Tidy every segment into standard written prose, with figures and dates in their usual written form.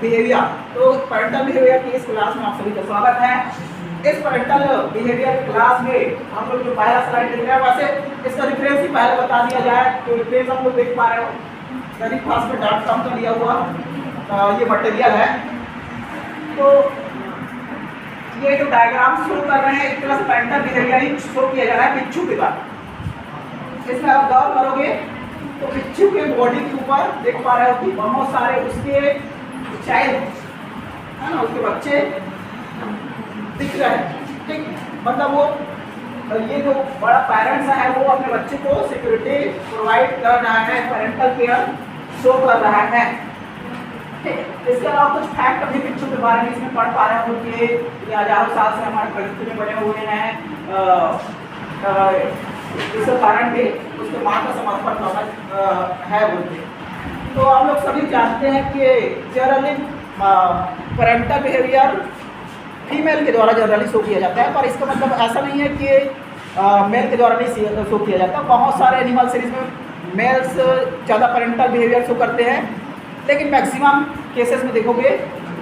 Behaviour. तो parental behaviour की इस क्लास में आप सभी का स्वागत है। इस पैरेंटल बिहेवियर क्लास में हम लोग जो पहला स्लाइड देख रहे हैं वैसे इसका रेफरेंस ही पहले बता दिया जाए तो रेफरेंस हम लोग देख पा रहे हो Zenithhospital.com का दिया हुआ ये मटेरियल है। तो ये जो डायग्राम शो कर रहे हैं एक तरह से पैरेंटल बिहेवियर ही शो किया जा रहा है बिच्छू के बाद। इसमें आप गौर करोगे तो बिच्छू के बॉडी के ऊपर देख पा रहे हो कि बहुत सारे उसके चाइल्ड है ना, उसके बच्चे दिख रहे हैं। ठीक, मतलब वो ये जो बड़ा पेरेंट्स है वो अपने बच्चे को सिक्योरिटी प्रोवाइड कर रहा है, पेरेंटल केयर शो कर रहा है। इसके अलावा कुछ फैक्ट अभी बिच्छू के बारे में इसमें पढ़ पा रहे हो कि ये हजारों साल से हमारे प्रकृति में बने हुए हैं। इसका कारण भी उसके माँ का समर्पण है बोलते। तो हम लोग सभी जानते हैं कि जनरली पेरेंटल बिहेवियर फीमेल के द्वारा जनरली शो किया जाता है, पर इसका मतलब ऐसा नहीं है कि मेल के द्वारा नहीं शो किया जाता। बहुत सारे एनिमल सीरीज में मेल्स ज़्यादा पेरेंटल बिहेवियर शो करते हैं, लेकिन मैक्सिमम केसेस में देखोगे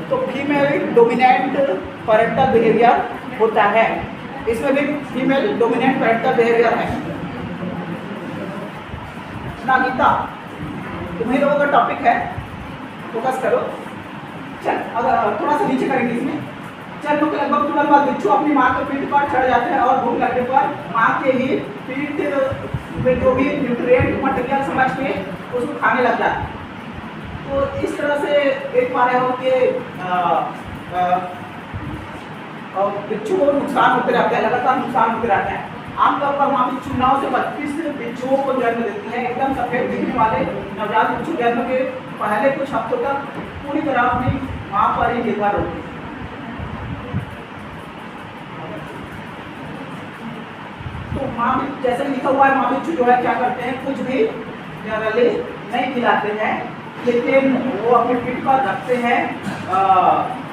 तो फीमेल डोमिनेंट पेरेंटल बिहेवियर होता है। इसमें भी फीमेल डोमिनेंट पेरेंटल बिहेवियर है ना। गीता, तुम्हें लोगों का टॉपिक है, फोकस करो। चल अगर थोड़ा सा नीचे करेंगे इसमें। चल लोग लगभग तुरंत बाद बिच्छू अपनी माँ के पीठ पर चढ़ जाते हैं और भूख लगने पर माँ के ही पीठ में जो भी न्यूट्रिएंट मटेरियल समझ के उसको खाने लग जाते हैं। तो इस तरह से देख पा रहे हो कि बिच्छू को नुकसान होते रहते हैं, लगातार नुकसान होते रहते हैं। आमतौर पर माँ बिच्छू 9 से 32 बिच्छुओं को जन्म देती है। एकदम सफेद दिखने वाले नवजात बिच्छू जन्म के पहले कुछ हफ्तों तक पूरी तरह अपनी माँ पर ही निर्भर होती है। तो माँ जैसे लिखा हुआ है, माँ बिच्छू जो है क्या करते हैं, कुछ भी जनरली नहीं खिलाते हैं, लेकिन वो अपने पीठ पर रखते हैं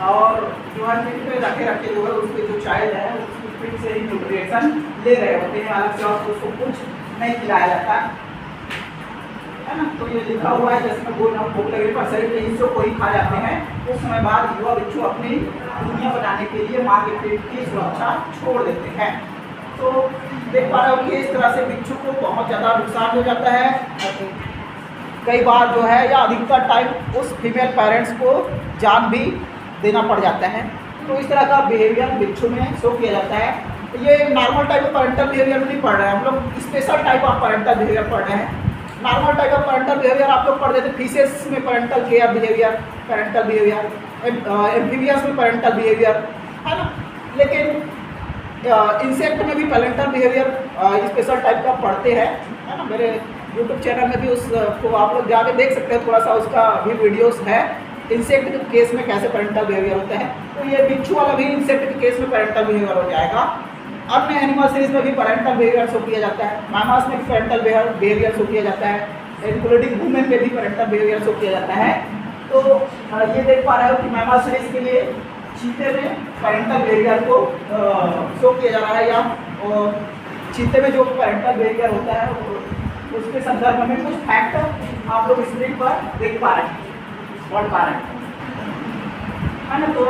और जो है पीठ पे रखे जो है उसके जो चाइल्ड है उसकी पीठ से ही न्यूट्रिएशन ले रहे होते हैं, अलग से और उसको कुछ नहीं खिलाया जाता है ना। तो ये लिखा हुआ है जैसे भूख लगने पर शरीर के हिस्सों को ही खा जाते हैं। कुछ समय बाद युवा बिच्छू अपनी दुनिया बनाने के लिए माँ के पेट की सुरक्षा छोड़ देते हैं। तो देख पा रहे हो कि इस तरह से बिच्छू को बहुत ज़्यादा नुकसान हो जाता है। कई बार जो है या अधिकतर टाइम उस फीमेल पेरेंट्स को जान भी देना पड़ जाता है। तो इस तरह का बिहेवियर बिच्छू में शो किया जाता है। ये normal type of parental behaviour नहीं पढ़ रहे हैं हम लोग, special type of parental behaviour पढ़ रहे हैं। Normal type of parental behaviour आप लोग पढ़ रहे थे फिशेस में parental care behaviour, parental behaviour, amphibians में पेरेंटल बिहेवियर है ना। लेकिन इंसेक्ट में भी पेरेंटल बिहेवियर स्पेशल टाइप का पढ़ते हैं है ना। मेरे यूट्यूब चैनल में भी उसको आप लोग जाके देख सकते हैं, थोड़ा सा उसका भी वीडियोस है इंसेक्ट के केस में कैसे पेरेंटल बिहेवियर होता है। तो ये बिच्छू वाला भी इंसेक्ट के केस में पेरेंटल बिहेवियर हो जाएगा। अन्य एनिमल सीरीज में भी पेरेंटल बिहेवियर शो किया जाता है, मैमल्स में भी पेरेंटल बिहेवियर शो किया जाता है, इंक्लूडिंग वुमेन में भी पेरेंटल बिहेवियर शो किया जाता है। तो ये देख पा रहे हो कि मैमल सीरीज के लिए चीते में पेरेंटल बिहेवियर को शो किया जा रहा है, या चीते में जो पेरेंटल बिहेवियर होता है उसके संदर्भ में कुछ फैक्ट आप लोग स्क्रीन पर देख पा रहे हैं, पढ़ पा रहे हैं ना। तो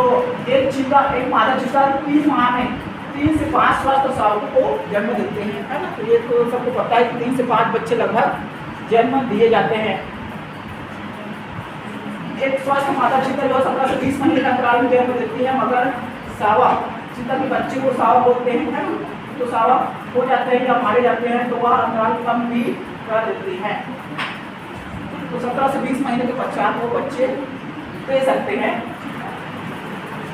एक चीता, एक मादा चीता 3 माह में 3 से 5 स्वस्थ सालों को जन्म देते हैं है ना। तो ये तो सबको पता है कि 3 से 5 बच्चे लगभग जन्म दिए जाते हैं। एक स्वस्थ माता चीता जो 17 से 20 महीने के अंतराल में जन्म देती है, मगर सावा चीता के बच्चे को सावा बोलते हैं है ना। तो सावा हो जाते हैं या मारे जाते हैं तो वह अंतराल कम भी कर देती है। तो 17 से 20 महीने के पश्चात वो बच्चे दे सकते हैं।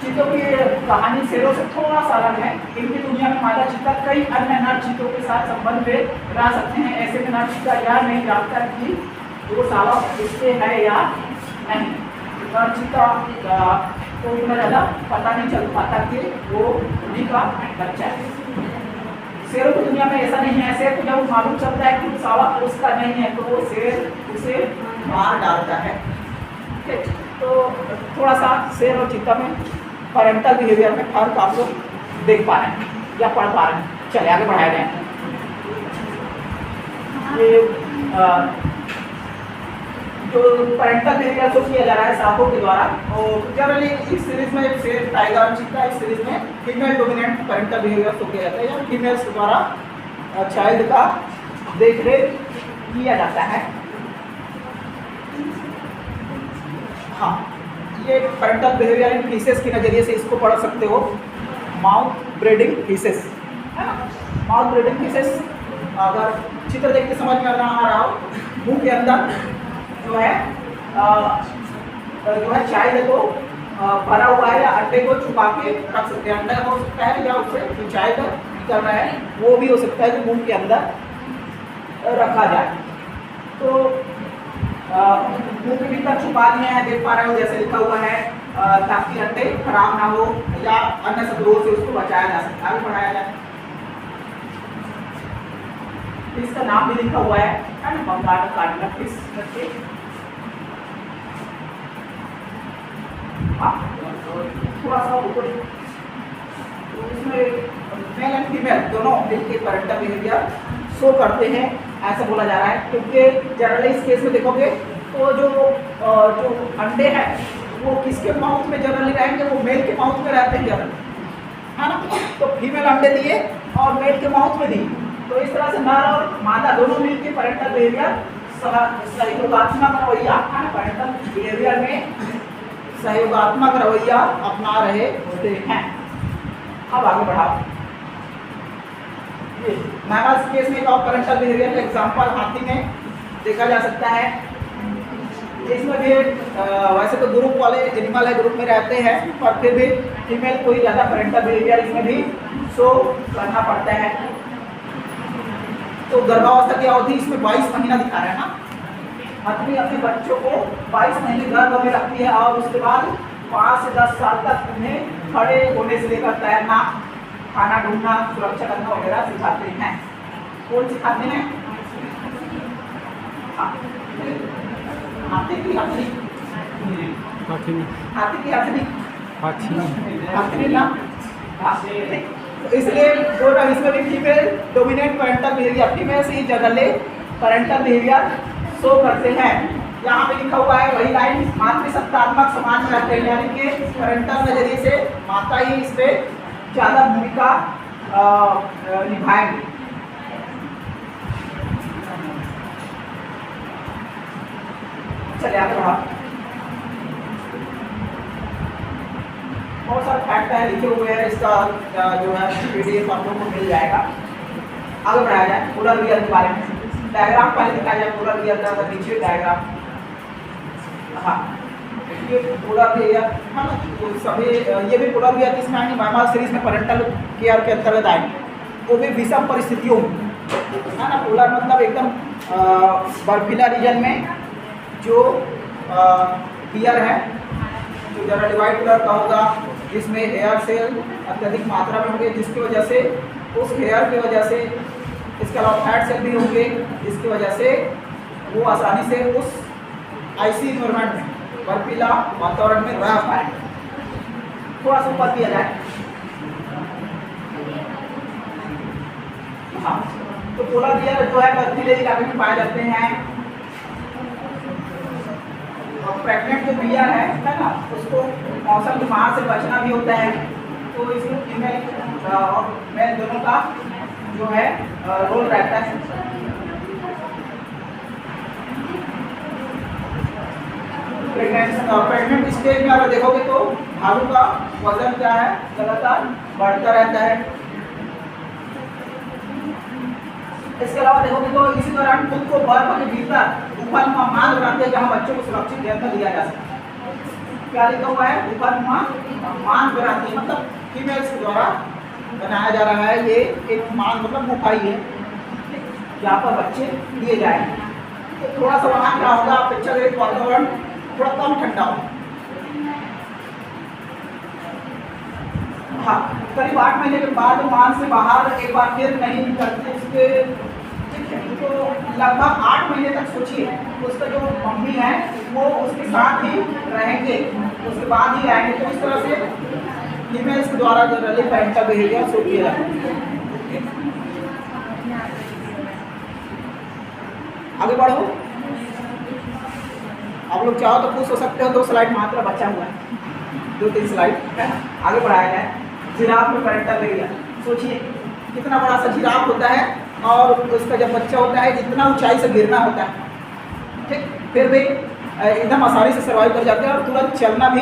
चीतों की कहानी शेरों से थोड़ा सा अलग है। इनकी दुनिया में मादा चीता कई अन्य नर चीतों के साथ संबंध में रह सकते हैं। ऐसे में नर चीता यह नहीं जानता कि वो सावा किसके है या नहीं। नर चीता को इतना ज़्यादा पता नहीं चल पाता कि वो उन्हीं का बच्चा है। शेरों की दुनिया में ऐसा नहीं है। शेर को जब मालूम चलता है कि सावा उसका नहीं है तो वो शेर उसे मार डालता है। ठीक, तो थोड़ा सा शेर और चीता में पेरेंटल बिहेवियर में फर्क आप लोग देख पा रहे हैं या पढ़ पा रहे हैं। चलिए आगे बढ़ाया जाए। ये जो पैरेंटल बिहेवियर शो किया जा रहा है सांपों के द्वारा, और जनरली इस सीरीज में शेर, टाइगर, चीता, इस सीरीज में female dominant parental behaviour show किया जाता है या फीमेल्स के द्वारा चाइल्ड का देख रेख किया जाता है। हाँ, ये पैरेंटल बिहेवियर इन फीसेस के नज़रिए से इसको पढ़ सकते हो। माउथ ब्रीडिंग फीसेस है ना, माउथ ब्रीडिंग फीसेस अगर चित्र देख के समझ में आ रहा हो, मुंह के अंदर जो है चाइल्ड को भरा हुआ है या अंडे को छुपा के रख सकते हैं। अंडा हो सकता है या उससे जो चाइल्ड निकल रहा है वो भी हो सकता है जो मुंह के अंदर रखा जाए। तो मुंह के भीतर छुपा दिए हैं, देख पा रहे हो जैसे लिखा हुआ है, ताकि अंडे खराब ना हो या अन्य शत्रुओं से उसको बचाया जा सके, आगे बढ़ाया जाए। इसका नाम भी लिखा हुआ है ना, बंगाल कार्डिनल फिश करके। थोड़ा सा ऊपर, तो इसमें मेल एंड फीमेल दोनों मिलके पैरेंटल बिहेवियर शो करते हैं, ऐसा बोला जा रहा है। क्योंकि जनरली इस केस में देखोगे तो जो अंडे हैं वो किसके माउथ में जनरली रहेंगे, वो मेल के माउथ में रहते हैं जनरली, है ना। तो फीमेल अंडे दिए और मेल के माउथ में दी, तो इस तरह से नर और मादा दोनों मिलकर पैरेंटल बिहेवियर सहयोगात्मक रवैया है ना, पैरेंटल बिहेवियर में सहयोगात्मक रवैया अपना रहे होते हैं। अब आगे बढ़ाओ। मैमल्स केस में एक और पैरेंटल बिहेवियर का एग्जांपल हाथी में देखा जा सकता है। इसमें भी वैसे तो ग्रुप वाले एनिमल है, ग्रुप में रहते हैं, पर फिर भी फीमेल को ही ज़्यादा पैरेंटल बिहेवियर इसमें भी शो करना पड़ता है। तो गर्भावस्था की अवधि इसमें 22 महीना दिखा रहा है ना। आदमी अपने बच्चों को 22 महीने गर्भ में रखती है और उसके बाद 5 से 10 साल तक उन्हें खड़े होने से लेकर तैरना, खाना ढूंढना, सुरक्षा करना वगैरह सिखाते हैं। कौन सिखाते हैं? हाथी की हथनी, हाथी की हथनी, हथनी ना। इसलिए इसमें भी female dominant parental behaviour, female से ही जनरली पैरेंटल बिहेवियर शो करते हैं। यहाँ पे लिखा हुआ है वही लाइन, मातृसत्तात्मक समाज में रहते हैं, यानी कि पैरेंटल नजरिए से माता ही इस पे ज़्यादा भूमिका निभाएंगे। चलिए आगे बढ़ा। बहुत सारे फैक्ट है लिखे हुए हैं, इसका जो है PDF आप लोगों को मिल जाएगा। आगे बढ़ाया जाए पोलर बियर के बारे में। डायग्राम पहले दिखाया जाए पोलर बियर का, नीचे डायग्राम। हाँ, ये पोलर बियर है ना, तो सभी ये भी पोलर बियर किस में आएंगे, मैमल सीरीज में पैरेंटल केयर के अंतर्गत आएंगे, वो भी विषम परिस्थितियों में है ना। पोलर मतलब एकदम बर्फीला रीजन में जो बियर है, जो जनरली वाइट कलर का होगा, जिसमें हेयर सेल अत्यधिक मात्रा में होंगे, जिसकी वजह से उस हेयर की वजह से, इसके अलावा फैट सेल भी होंगे, जिसकी वजह से वो आसानी से उस आइसी इन्वायरमेंट में, बर्फीला वातावरण में रह पाए। थोड़ा सा ऊपर किया जाए। हाँ, तो पोलर बियर जो है बर्फीले इलाके में पाए जाते हैं। और प्रेग्नेंट जो बियर है ना, उसको मौसम की मार से बचना भी होता है, तो इसमें फीमेल और मेल दोनों का जो है रोल रहता है। प्रेग्नेंट स्टेज में अगर देखोगे तो भालू का वजन क्या है, लगातार बढ़ता रहता है। इसके अलावा देखोगे तो इसी दौरान खुद को बर्फ के भीतर गुफानुमा मान बनाते हैं, जहाँ बच्चों को सुरक्षित जन्म दिया जा सकता। क्या लिखा हुआ है? गुफानुमा मान बनाते हैं, मतलब फीमेल्स के द्वारा बनाया जा रहा है। ये एक मान मतलब गुफा ही है जहाँ पर बच्चे दिए जाएंगे। तो थोड़ा सा वहाँ क्या होगा, अपेक्षाकृत वातावरण थोड़ा कम ठंडा हो। हाँ, करीब 8 महीने के बाद मान से बाहर एक बार फिर नहीं निकलते उसके, तो लगभग 8 महीने तक सोचिए उसका जो मम्मी है वो उसके साथ ही रहेंगे, उसके बाद ही आएंगे। तो इस तरह से फीमेल्स के द्वारा जनरली पैरेंटल बिहेवियर शो किया जाता है। आगे बढ़ो। आप लोग चाहो तो खुश हो सकते हो, 2 स्लाइड मात्र बचा हुआ है, 2-3 स्लाइड है, आगे बढ़ाया गया है। जिराफ में पैरेंटल एरिया, सोचिए कितना बड़ा सा जिराफ होता है और उसका जब बच्चा होता है जितना ऊंचाई से गिरना होता है, ठीक, फिर भी एकदम आसानी से सर्वाइव कर जाते हैं और तुरंत चलना भी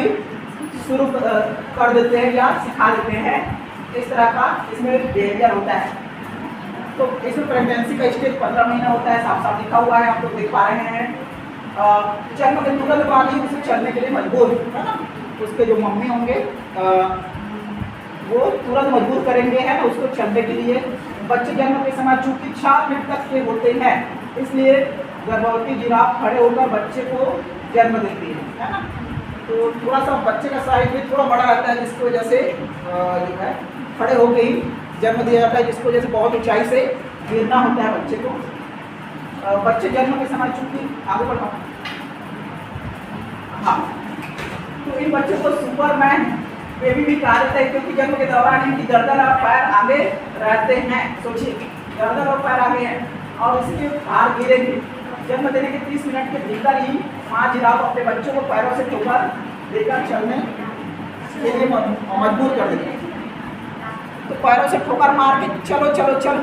शुरू कर देते हैं या सिखा देते हैं। इस तरह का इसमें बिहेवियर होता है। तो इसमें प्रेगनेंसी का स्टेज 15 महीना होता है, साफ साफ लिखा हुआ है, आप लोग देख पा रहे हैं। जन्म के तुरंत बाद ही उसे चलने के लिए मजबूर है ना, उसके जो मम्मी होंगे वो तुरंत मजबूर करेंगे है ना उसको चलने के लिए। बच्चे जन्म के समय चूंकि 4 मिनट तक के होते हैं, इसलिए गर्भवती जिराफ खड़े होकर बच्चे को जन्म देती है ना। तो थोड़ा सा बच्चे का साइज भी थोड़ा बड़ा रहता है, जिसकी वजह से जो है खड़े होकर ही जन्म दिया जाता है, जिसकी वजह से बहुत ऊंचाई से गिरना होता है बच्चे को। बच्चे जन्म के समय चूंकि आगे बढ़ा, हाँ, तो इन बच्चों को सुपरमैन बेबी भी कहा जाता है, क्योंकि जन्म के दौरान इनकी गर्दन और पैर आगे रहते हैं। सोचिए गर्दन और पैर आगे हैं और इसके बाहर गिरेंगे। जन्म देने के 30 मिनट के भीतर ही माँ जिराफ अपने बच्चों को पैरों से ठोकर लेकर चलने के लिए मजबूर कर देती है। तो पैरों से ठोकर मार के चलो चलो चलो,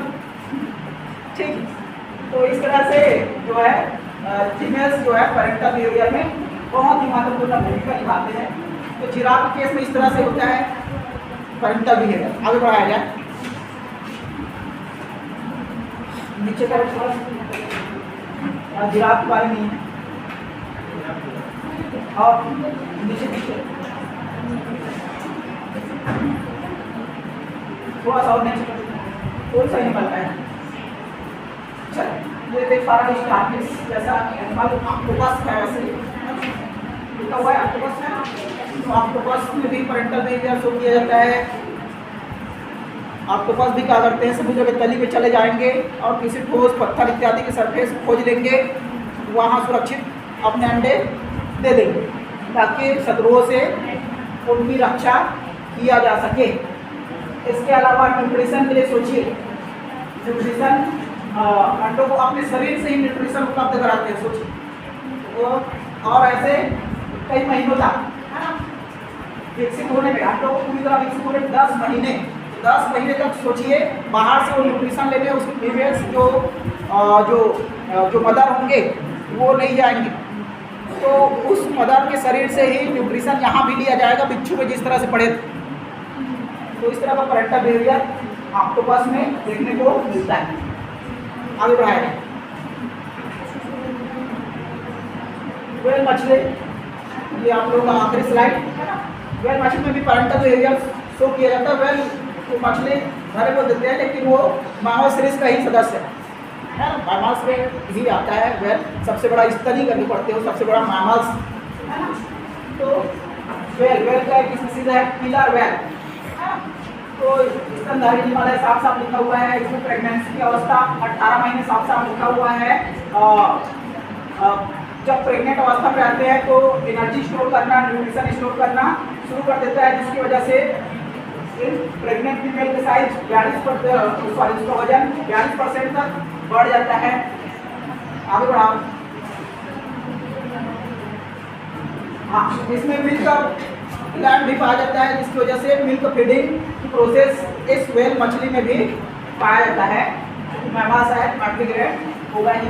ठीक। तो इस तरह से जो है फीमेल्स जो है पैरेंटल बिहेवियर में बहुत ही महत्वपूर्ण भूमिका निभाते हैं। तो जिराफ के केस में इस तरह से होता है पैरेंटल बिहेवियर। आगे बढ़ाया जाए, नीचे का जिराफ के बारे में है और नीचे पीछे थोड़ा सा और नीचे कौन सा निकलता है। चल ये देख पा रहा है जैसा एनिमल ऑक्टोपस है, वैसे लिखा हुआ है ऑक्टोपस है। तो ऑक्टोपस में भी पैरेंटल बिहेवियर शो किया जाता है। ऑक्टोपस भी क्या करते हैं, समुद्र के तली पे चले जाएंगे और किसी ठोस पत्थर इत्यादि के सरफेस खोज लेंगे, वहाँ सुरक्षित अपने अंडे दे देंगे ताकि शत्रुओं से उनकी रक्षा किया जा सके। इसके अलावा न्यूट्रिशन के लिए सोचिए, न्यूट्रिशन अंडों को अपने शरीर से ही न्यूट्रिशन उपलब्ध कराते हैं। सोचिए तो और ऐसे कई महीनों तक है ना विकसित होने में, अंडों को पूरी तरह विकसित होने में 10 महीने तक सोचिए बाहर से वो न्यूट्रिशन लेने उसके फीमेल्स जो मदर होंगे वो नहीं जाएंगे। तो उस मदर के शरीर से ही न्यूट्रिशन यहाँ भी लिया जाएगा, बिच्छू में जिस तरह से पड़े। तो इस तरह का पैरेंटल बिहेवियर ऑक्टोपस में देखने को मिलता है। आगे बढ़ाया जाए, व्हेल मछली, ये आप लोगों का आखिरी स्लाइड है ना। व्हेल मछली में भी पैरेंटल बिहेवियर शो किया जाता है। व्हेल तो मछली घरे को देते हैं, लेकिन वो मैमल सीरीज का ही सदस्य है ना, मैमल्स में ही आता है। व्हेल सबसे बड़ा स्तनी करके पढ़ते हो, सबसे बड़ा मैमल्स है ना। तो व्हेल का एक स्पीशीज है किलर व्हेल है ना। तो स्तनधारी जीव है, साफ साफ लिखा हुआ है। इसमें प्रेगनेंसी की अवस्था 18 महीने साफ साफ लिखा हुआ है। जब प्रेग्नेंट अवस्था में रहते हैं तो एनर्जी स्टोर करना, न्यूट्रिशन स्टोर करना शुरू कर देता है, जिसकी वजह से प्रेग्नेंट फीमेल का साइज 42% उसका वजन 42% तक बढ़ जाता है। आगे बढ़ाओ, हाँ, इसमें मिल्क ग्लैंड भी पाया जाता है, जिसकी वजह से मिल्क फीडिंग प्रोसेस इस व्हेल मछली में भी पाया जाता है। मैमल्स है, मैट्रिग्रेड होगा ही।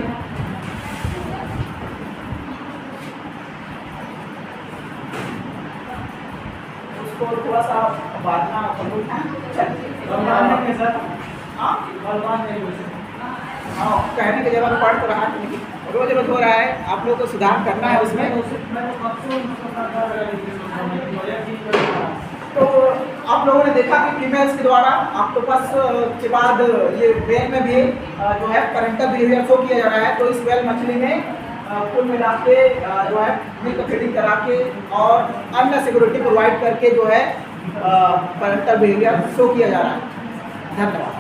उसको थोड़ा सा बांधना कहने की जगह पढ़ तो रहा है, लेकिन रोज रोज हो रहा है, आप लोगों को सुधार करना है उसमें। तो आप लोगों ने देखा कि फीमेल्स के द्वारा ऑक्टोपस के बाद ये व्हेल में भी जो है पैरेंटल बिहेवियर शो किया जा रहा है। तो इस व्हेल मछली में कुल मिला के जो है मिल्क फीडिंग करा के और अन्य सिक्योरिटी प्रोवाइड करके जो है पैरेंटल बिहेवियर शो किया जा रहा है। धन्यवाद।